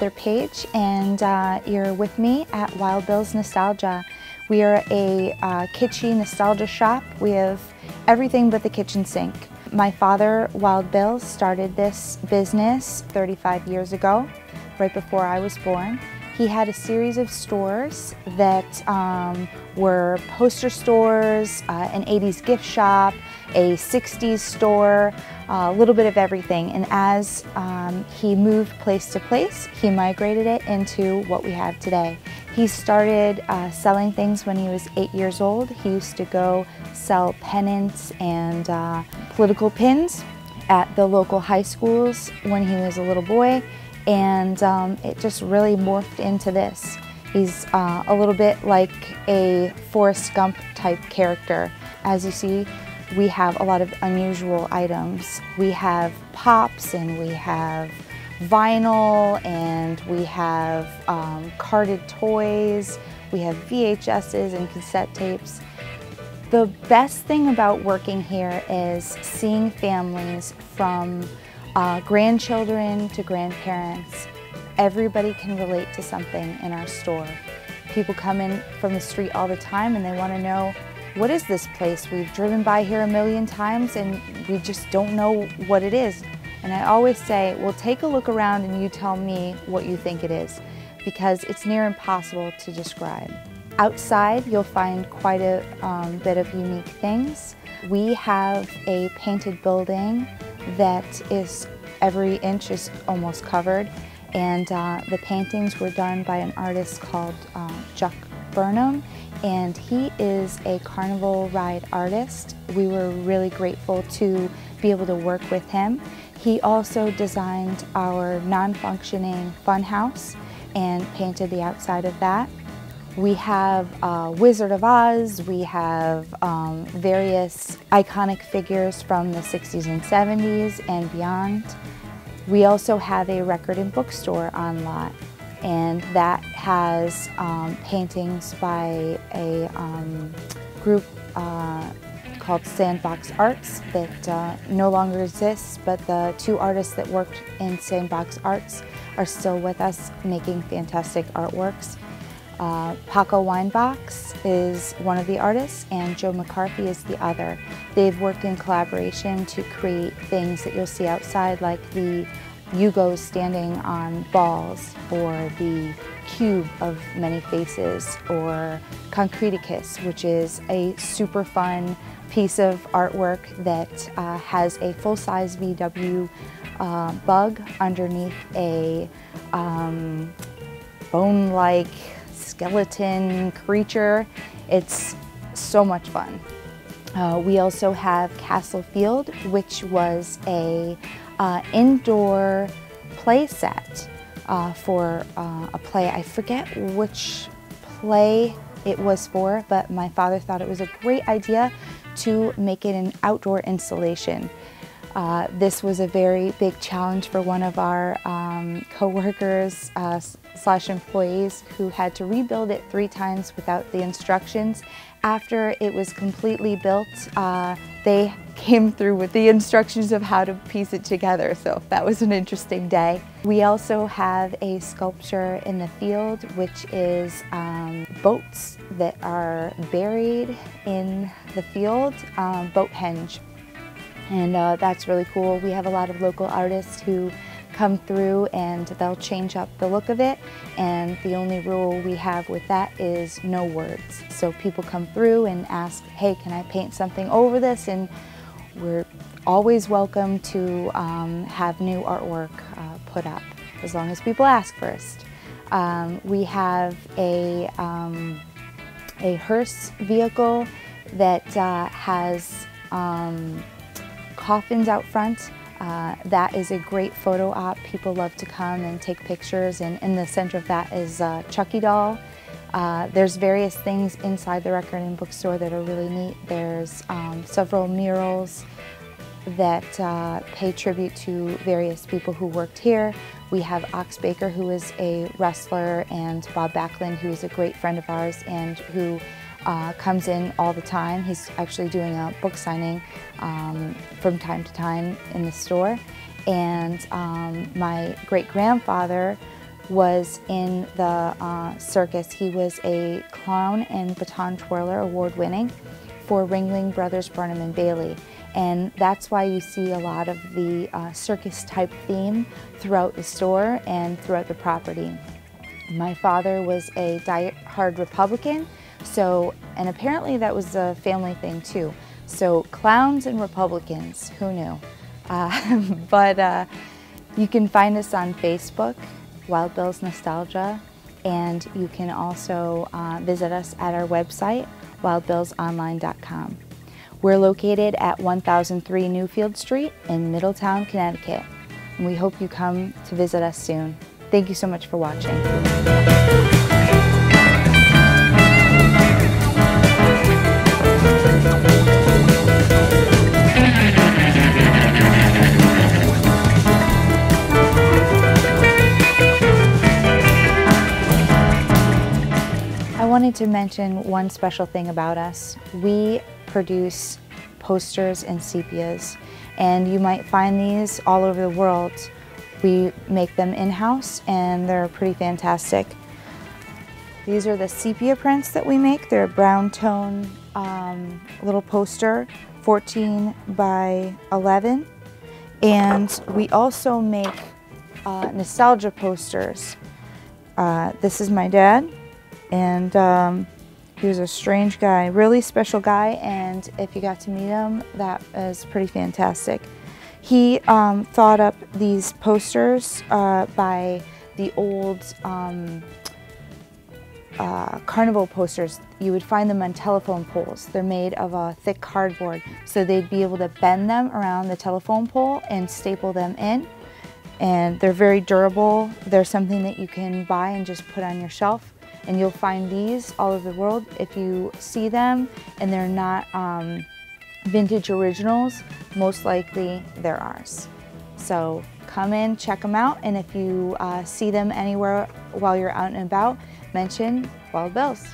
Heather Page, and you're with me at Wild Bill's Nostalgia. We are a kitschy nostalgia shop. We have everything but the kitchen sink. My father, Wild Bill, started this business 35 years ago, right before I was born. He had a series of stores that were poster stores, an 80s gift shop, a 60s store, a little bit of everything. And as he moved place to place, he migrated it into what we have today. He started selling things when he was 8 years old. He used to go sell pennants and political pins at the local high schools when he was a little boy. And it just really morphed into this. He's a little bit like a Forrest Gump type character. As you see, we have a lot of unusual items. We have pops, and we have vinyl, and we have carded toys. We have VHSs and cassette tapes. The best thing about working here is seeing families from grandchildren to grandparents. Everybody can relate to something in our store. People come in from the street all the time and they want to know, what is this place? We've driven by here a million times and we just don't know what it is. And I always say, well, take a look around and you tell me what you think it is, because it's near impossible to describe. Outside, you'll find quite a bit of unique things. We have a painted building that is every inch is almost covered, and the paintings were done by an artist called Chuck Burnham, and he is a carnival ride artist. We were really grateful to be able to work with him. He also designed our non-functioning funhouse and painted the outside of that. We have Wizard of Oz, we have various iconic figures from the 60s and 70s and beyond. We also have a record and bookstore on lot, and that has paintings by a group called Sandbox Arts that no longer exists, but the two artists that worked in Sandbox Arts are still with us making fantastic artworks. Paco Weinbach's is one of the artists, and Joe McCarthy is the other. They've worked in collaboration to create things that you'll see outside, like the Yugos standing on balls, or the cube of many faces, or Concreticus, which is a super fun piece of artwork that has a full-size VW bug underneath a bone-like skeleton creature. It's so much fun. We also have Castle Field, which was a indoor play set for a play. I forget which play it was for, but my father thought it was a great idea to make it an outdoor installation. This was a very big challenge for one of our co-workers slash employees, who had to rebuild it 3 times without the instructions. After it was completely built, they came through with the instructions of how to piece it together, so that was an interesting day. We also have a sculpture in the field, which is boats that are buried in the field, boat henge. And that's really cool. We have a lot of local artists who come through and they'll change up the look of it, and the only rule we have with that is no words. So people come through and ask, hey, can I paint something over this? And we're always welcome to have new artwork put up, as long as people ask first. We have a hearse vehicle that has coffins out front. That is a great photo op. People love to come and take pictures, and in the center of that is Chucky doll. There's various things inside the record and bookstore that are really neat. There's several murals that pay tribute to various people who worked here. We have Ox Baker, who is a wrestler, and Bob Backlund, who is a great friend of ours and who comes in all the time. He's actually doing a book signing from time to time in the store. And my great-grandfather, was in the circus. He was a clown and baton twirler, award-winning, for Ringling Brothers Barnum and Bailey. And that's why you see a lot of the circus type theme throughout the store and throughout the property. My father was a die-hard Republican, and apparently that was a family thing too. So clowns and Republicans, who knew? But you can find us on Facebook, Wild Bill's Nostalgia, and you can also visit us at our website, wildbillsonline.com. We're located at 1003 Newfield Street in Middletown, Connecticut, and we hope you come to visit us soon. Thank you so much for watching. I wanted to mention one special thing about us. We produce posters and sepias, and you might find these all over the world. We make them in-house, and they're pretty fantastic. These are the sepia prints that we make. They're a brown tone little poster, 14 by 11. And we also make nostalgia posters. This is my dad, and he was a strange guy, really special guy, and if you got to meet him, that is pretty fantastic. He thought up these posters by the old Carnival posters. You would find them on telephone poles. They're made of a thick cardboard, so they'd be able to bend them around the telephone pole and staple them in. And they're very durable. They're something that you can buy and just put on your shelf. And you'll find these all over the world. If you see them and they're not vintage originals, most likely they're ours. So come in, check them out, and if you see them anywhere while you're out and about, mention Wild Bills.